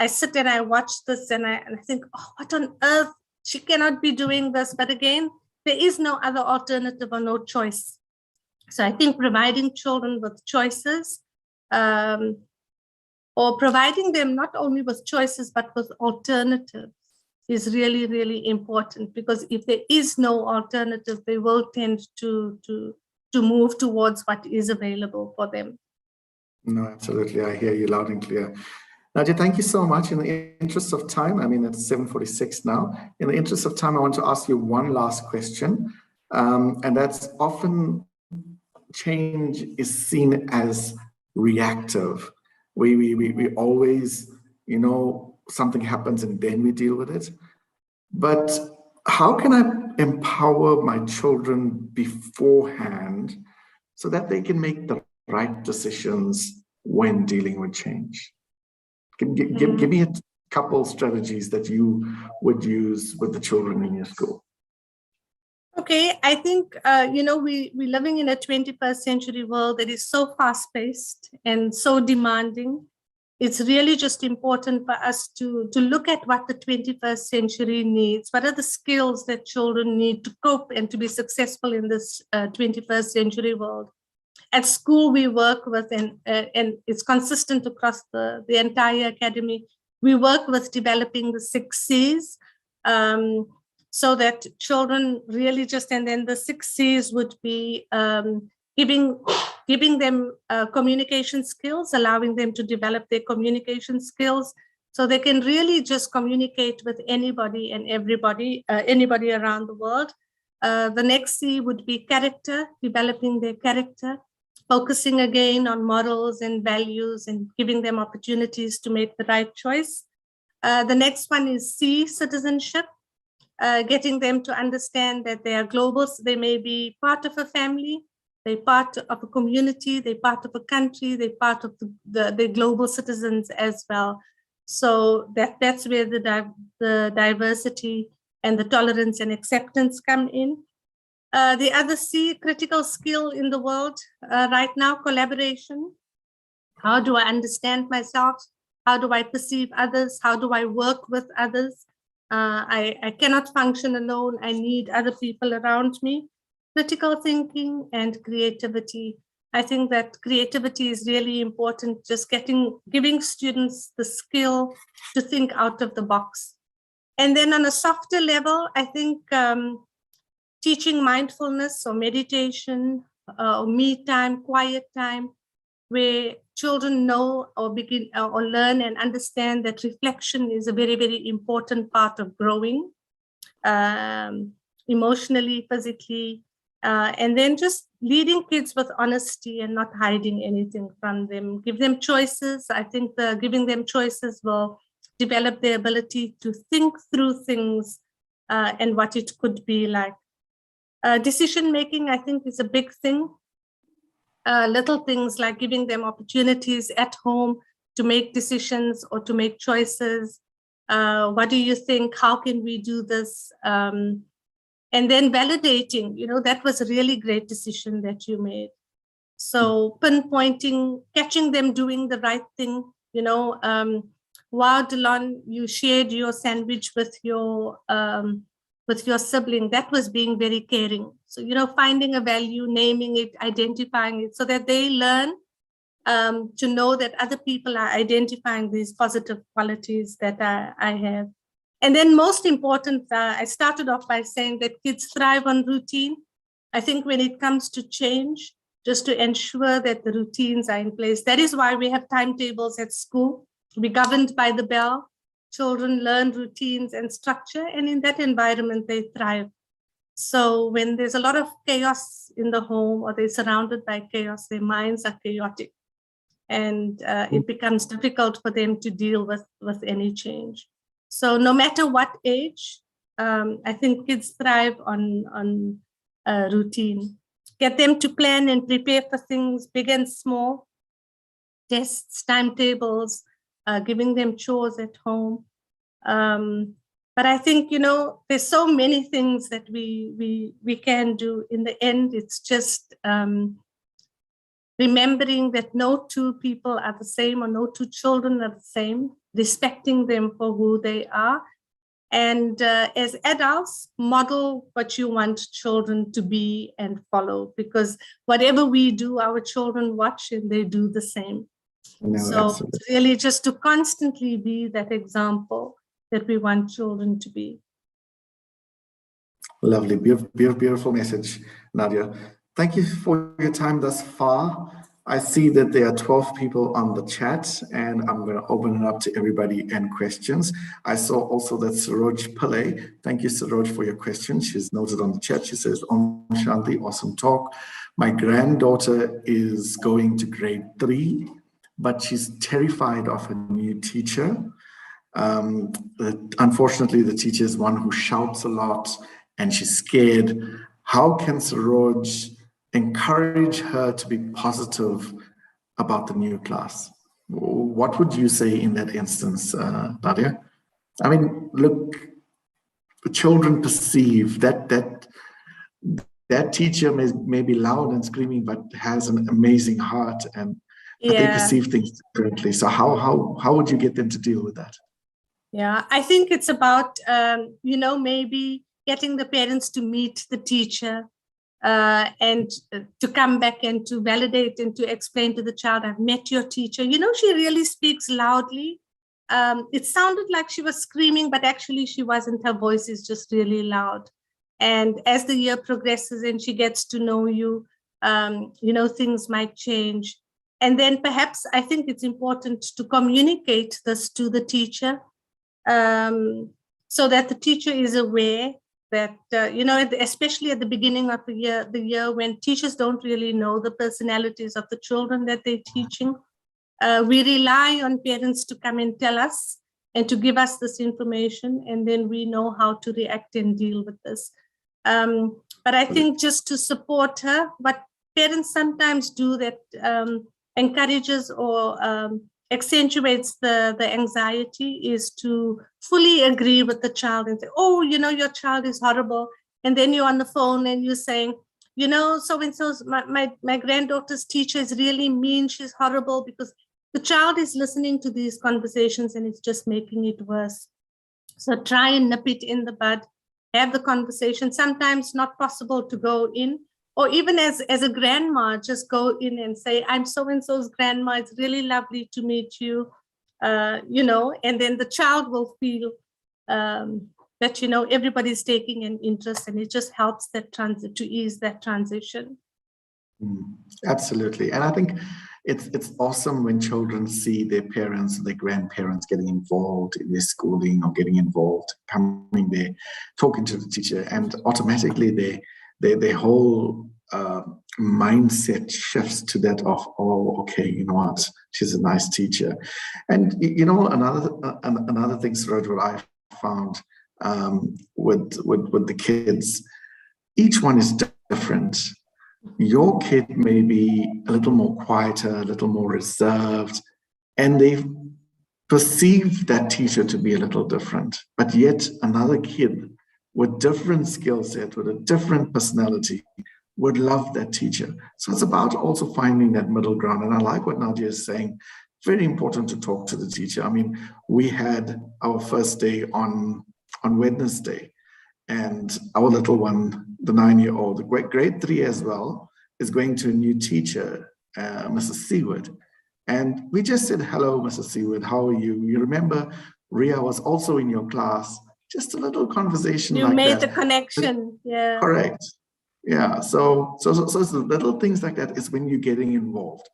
I sit and I watch this and I think, oh, what on earth? She cannot be doing this. But again, there is no other alternative or no choice. So I think providing children with choices, or providing them not only with choices, but with alternatives is really, really important, because if there is no alternative, they will tend to move towards what is available for them. No, absolutely. I hear you loud and clear. Nadia, thank you so much. In the interest of time, I mean, it's 7:46 now. In the interest of time, I want to ask you one last question. And that's often change is seen as reactive. We always, you know, something happens and then we deal with it. But how can I empower my children beforehand so that they can make the right decisions when dealing with change? Give me a couple strategies that you would use with the children in your school. Okay, I think, you know, we're living in a 21st century world that is so fast-paced and so demanding. It's really just important for us to look at what the 21st century needs. What are the skills that children need to cope and to be successful in this 21st century world? At school, we work with, and it's consistent across the entire academy, we work with developing the 6 C's, so that children really just, and then the 6 C's would be giving them communication skills, allowing them to develop their communication skills so they can really just communicate with anybody and everybody, anybody around the world. The next C would be character, developing their character, focusing again on morals and values and giving them opportunities to make the right choice. The next one is C, citizenship. Getting them to understand that they are global. So they may be part of a family, they're part of a community, they're part of a country, they're part of the global citizens as well. So that's where the diversity and the tolerance and acceptance come in. The other C, critical skill in the world right now, collaboration. How do I understand myself? How do I perceive others? How do I work with others? I cannot function alone. I need other people around me. Critical thinking and creativity. I think that creativity is really important, just giving students the skill to think out of the box. And then on a softer level, I think teaching mindfulness or meditation, or me time, quiet time, where children know or begin or learn and understand that reflection is a very, very important part of growing emotionally, physically, and then just leading kids with honesty and not hiding anything from them. Give them choices. I think giving them choices will develop their ability to think through things and what it could be like. Decision making, I think, is a big thing. Little things like giving them opportunities at home to make decisions or to make choices. What do you think? How can we do this? And then validating, you know, that was a really great decision that you made. So pinpointing, catching them doing the right thing, you know. Wow, Delon, you shared your sandwich with your sibling. That was being very caring. So, you know, finding a value, naming it, identifying it, so that they learn to know that other people are identifying these positive qualities that I have. And then most important, I started off by saying that kids thrive on routine. I think when it comes to change, just to ensure that the routines are in place. That is why we have timetables at school. We're governed by the bell. Children learn routines and structure, and in that environment, they thrive. So when there's a lot of chaos in the home or they're surrounded by chaos, their minds are chaotic. And it becomes difficult for them to deal with any change. So no matter what age, I think kids thrive on routine. Get them to plan and prepare for things big and small, tests, timetables, giving them chores at home. But I think, there's so many things that we can do. In the end, it's just remembering that no two people are the same, or no two children are the same, respecting them for who they are. And as adults, model what you want children to be and follow, because whatever we do, our children watch and they do the same. No, So absolutely. it's really just to constantly be that example that we want children to be. Lovely, beautiful message, Nadia. Thank you for your time thus far. I see that there are 12 people on the chat, and I'm going to open it up to everybody and questions. I saw also that Saroj Pillay. Thank you, Saroj, for your question. She's noted on the chat. She says, Om Shanti, awesome talk. My granddaughter is going to grade 3, but she's terrified of a new teacher. Unfortunately, the teacher is one who shouts a lot and she's scared. How can Saroj encourage her to be positive about the new class? What would you say in that instance, Nadia? I mean, look, children perceive that teacher may be loud and screaming, but has an amazing heart, and they perceive things differently. So how would you get them to deal with that? Yeah, I think it's about, maybe getting the parents to meet the teacher and to come back and to validate and to explain to the child, I've met your teacher. She really speaks loudly. It sounded like she was screaming, but actually she wasn't. Her voice is just really loud. And as the year progresses and she gets to know you, things might change. And then perhaps I think it's important to communicate this to the teacher, so that the teacher is aware that, especially at the beginning of the year when teachers don't really know the personalities of the children that they're teaching, we rely on parents to come and tell us and to give us this information, and then we know how to react and deal with this. But I think just to support her, what parents sometimes do that encourages or accentuates the anxiety is to fully agree with the child and say, oh, your child is horrible. And then you're on the phone and you're saying, so-and-so's, my granddaughter's teacher is really mean, she's horrible, because the child is listening to these conversations and it's just making it worse. So try and nip it in the bud, have the conversation. Sometimes not possible to go in, or even as a grandma, just go in and say, I'm so-and-so's grandma, it's really lovely to meet you, and then the child will feel that, everybody's taking an interest, and it just helps that to ease that transition. Absolutely. And I think it's awesome when children see their parents, their grandparents getting involved in their schooling, or getting involved, coming there, talking to the teacher, and automatically their whole mindset shifts to that of, oh, okay, you know what, she's a nice teacher. And another thing, Suraj, what I found with the kids, each one is different. Your kid may be a little more quieter, a little more reserved, and they perceive that teacher to be a little different. But yet another kid with different skill set, with a different personality, would love that teacher. So it's about also finding that middle ground. And I like what Nadia is saying. Very important to talk to the teacher. I mean, we had our first day on Wednesday, and our little one, the 9-year-old, the grade 3 as well, is going to a new teacher, Mrs. Seward. And we just said, hello, Mrs. Seward, how are you? You remember Ria was also in your class. Just a little conversation like that. You made the connection, yeah. Correct. Yeah, so it's the little things like that is when you're getting involved.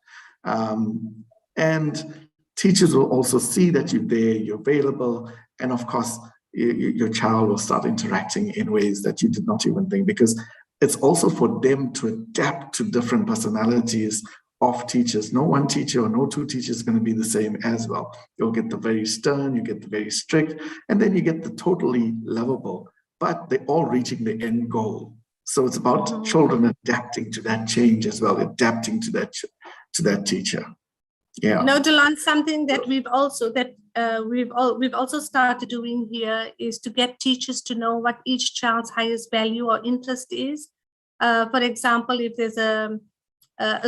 And teachers will also see that you're there, you're available, and of course, your child will start interacting in ways that you did not even think, because it's also for them to adapt to different personalities of teachers. No one teacher or no two teachers is going to be the same as well. You'll get the very stern, you get the very strict, and then you get the totally lovable, but they're all reaching the end goal. So it's about children adapting to that change as well, adapting to that teacher. Yeah. No, Delon, something that we've also started doing here is to get teachers to know what each child's highest value or interest is. For example, if there's a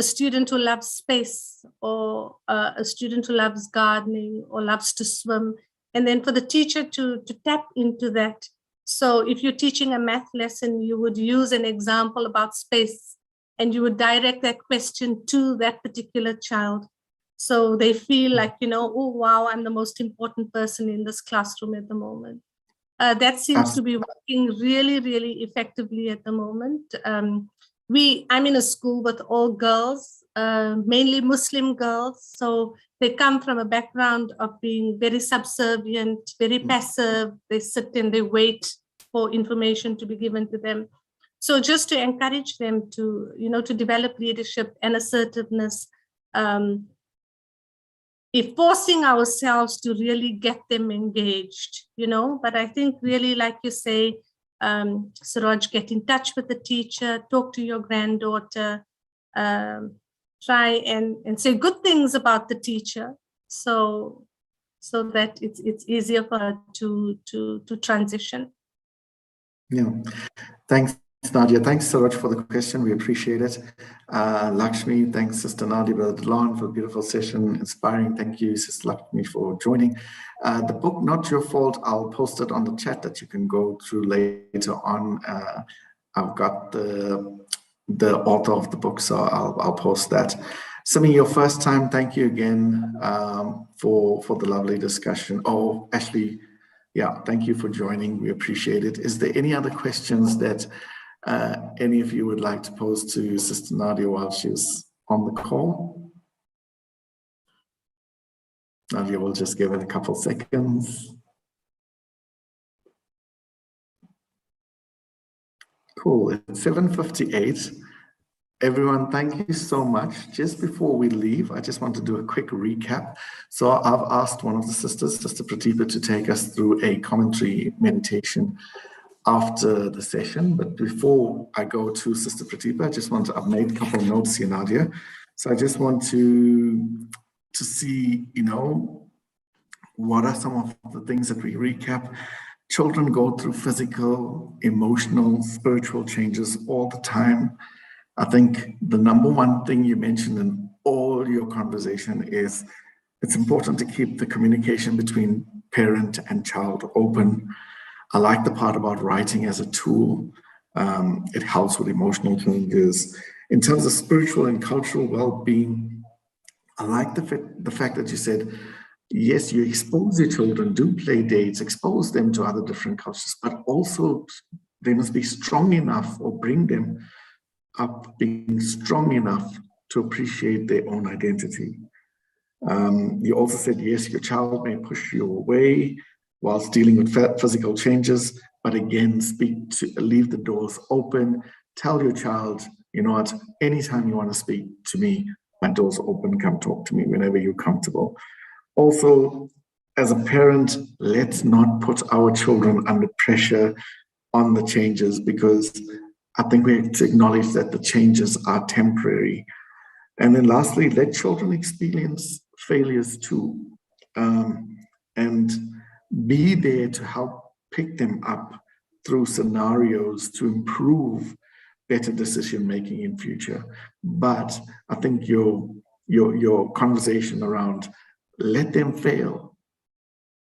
student who loves space, or a student who loves gardening or loves to swim, and then for the teacher to tap into that. So if you're teaching a math lesson, you would use an example about space, and you would direct that question to that particular child. So they feel like, oh, wow, I'm the most important person in this classroom at the moment. That seems to be working really, really effectively at the moment. I'm in a school with all girls, mainly Muslim girls. So they come from a background of being very subservient, very passive. They sit and they wait for information to be given to them. So just to encourage them to, to develop leadership and assertiveness, if forcing ourselves to really get them engaged, but I think really, like you say, Suraj, get in touch with the teacher, talk to your granddaughter, try and say good things about the teacher, so that it's easier for her to transition. Yeah, thanks, Nadia. Thanks so much for the question. We appreciate it. Lakshmi, thanks, Sister Nadia Delon, for a beautiful session, inspiring. Thank you, Sister Lakshmi, for joining. The book, Not Your Fault, I'll post it on the chat that you can go through later on. I've got the author of the book, so I'll post that. Simi, your first time, thank you again for the lovely discussion. Oh, Ashley, yeah, thank you for joining. We appreciate it. Is there any other questions that any of you would like to pose to Sister Nadia while she's on the call? Nadia, we'll just give it a couple seconds. Cool, it's 7:58. Everyone, thank you so much. Just before we leave, I just want to do a quick recap. So I've asked one of the sisters, Sister Pratipa, to take us through a commentary meditation after the session. But before I go to Sister Pratipa, I've made a couple of notes here, Nadia. So I just want to see, what are some of the things that we recap. Children go through physical, emotional, spiritual changes all the time. I think the number one thing you mentioned in all your conversation is it's important to keep the communication between parent and child open. I like the part about writing as a tool. It helps with emotional changes. In terms of spiritual and cultural well-being, I like the fact that you said, yes, you expose your children, do play dates, expose them to other different cultures, but also they must be strong enough, or bring them up being strong enough to appreciate their own identity. You also said, yes, your child may push you away whilst dealing with physical changes, but again, leave the doors open. Tell your child, you know what, anytime you want to speak to me, my door's open, come talk to me whenever you're comfortable. Also, as a parent, let's not put our children under pressure on the changes, because I think we have to acknowledge that the changes are temporary. And then lastly, let children experience failures too, and be there to help pick them up through scenarios to improve better decision-making in future. But I think your conversation around let them fail.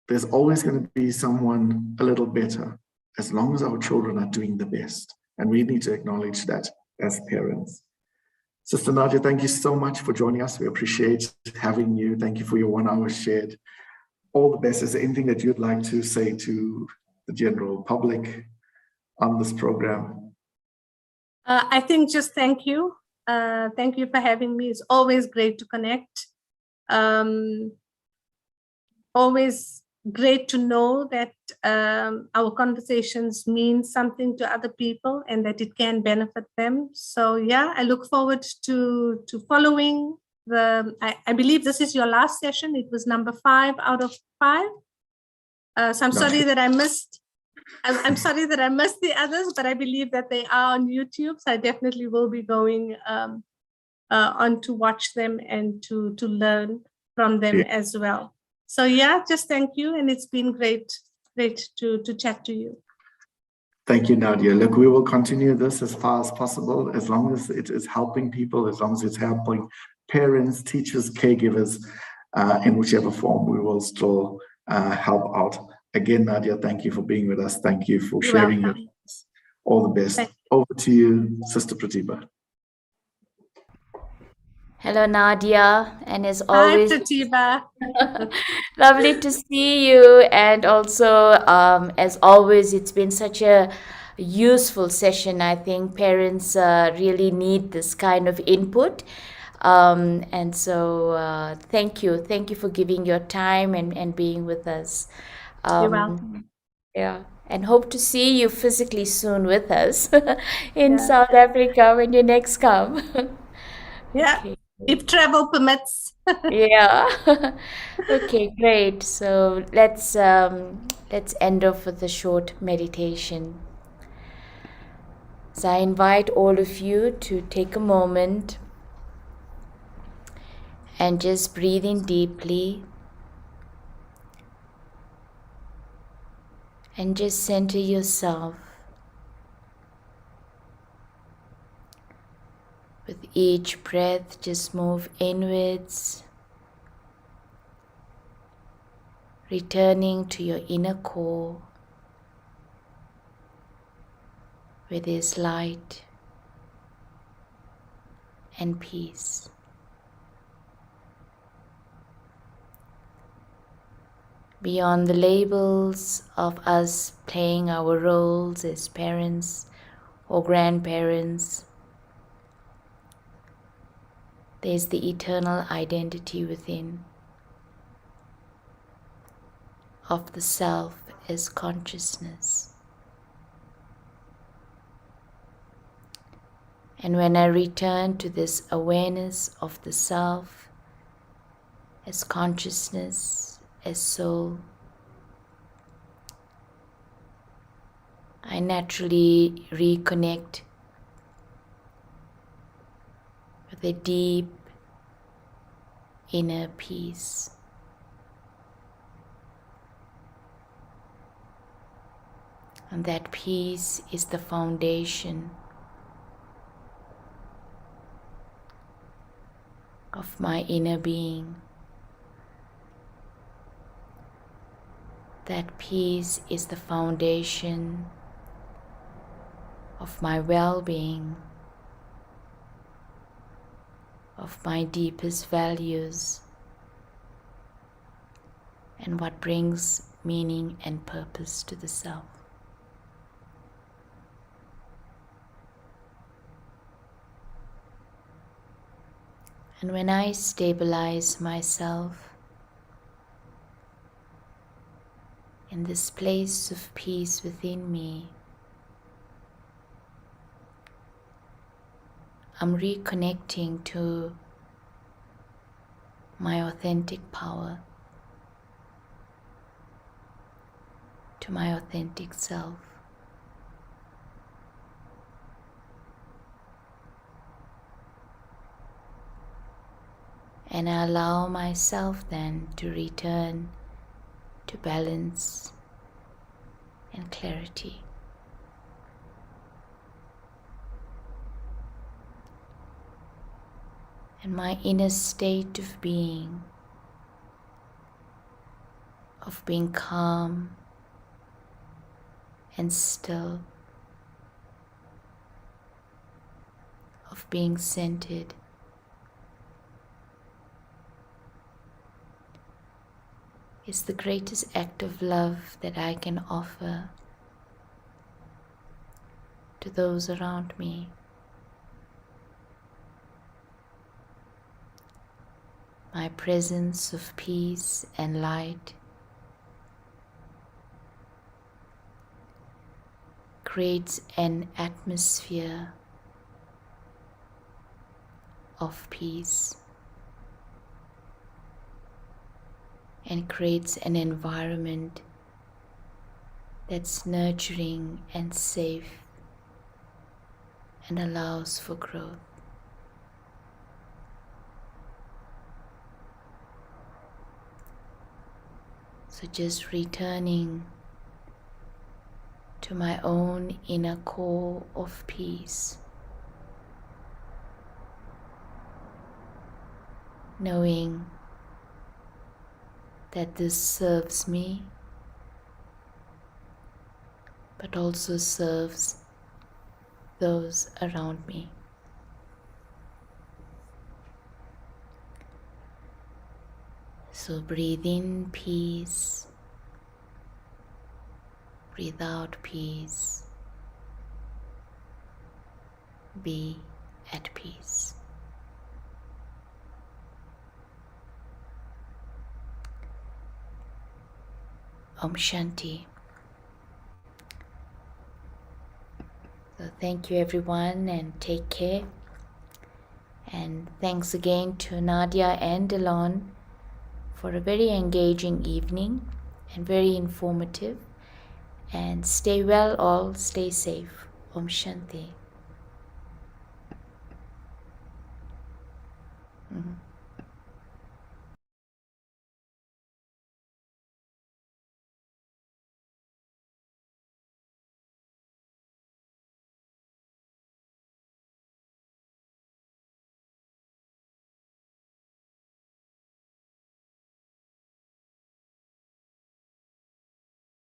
There's always going to be someone a little better, as long as our children are doing the best. And we need to acknowledge that as parents. Sister Nadia, thank you so much for joining us. We appreciate having you. Thank you for your 1 hour shared. All the best. Is there anything that you'd like to say to the general public on this program? I think just thank you. Thank you for having me. It's always great to connect. Always great to know that our conversations mean something to other people and that it can benefit them. So yeah, I look forward to following I believe this is your last session. It was number 5 out of 5. So I'm sorry that I missed. I'm sorry that I missed the others, but I believe that they are on YouTube. So I definitely will be going on to watch them and to learn from them as well. So yeah, just thank you, and it's been great to chat to you. Thank you, Nadia. Look, we will continue this as far as possible, as long as it is helping people, as long as it's helping parents, teachers, caregivers, in whichever form, we will still help out. Again, Nadia, thank you for being with us. Thank you for sharing your thoughts. All the best. Over to you, Sister Pratibha. Hello, Nadia, and as always, hi, Pratibha. lovely to see you. And also, as always, it's been such a useful session. I think parents really need this kind of input. And so, thank you. Thank you for giving your time and being with us. You're welcome. Yeah, and hope to see you physically soon with us in South Africa when you next come. Yeah. Okay. If travel permits. Yeah. Okay, great. So let's end off with a short meditation. So I invite all of you to take a moment and just breathe in deeply and just center yourself. With each breath, just move inwards, returning to your inner core, where there's light and peace. Beyond the labels of us playing our roles as parents or grandparents, there's the eternal identity within of the self as consciousness. And when I return to this awareness of the self as consciousness, as soul, I naturally reconnect with a deep inner peace. And that peace is the foundation of my inner being. That peace is the foundation of my well-being, of my deepest values, and what brings meaning and purpose to the self. And when I stabilize myself in this place of peace within me, I'm reconnecting to my authentic power, to my authentic self. And I allow myself then to return to balance and clarity. And my inner state of being calm and still, of being centered, is the greatest act of love that I can offer to those around me. My presence of peace and light creates an atmosphere of peace and creates an environment that's nurturing and safe and allows for growth. So just returning to my own inner core of peace, knowing that this serves me, but also serves those around me. So breathe in peace, breathe out peace, be at peace. Om Shanti. So thank you everyone and take care. And thanks again to Nadia and Delon for a very engaging evening and very informative. And stay well all, stay safe. Om Shanti.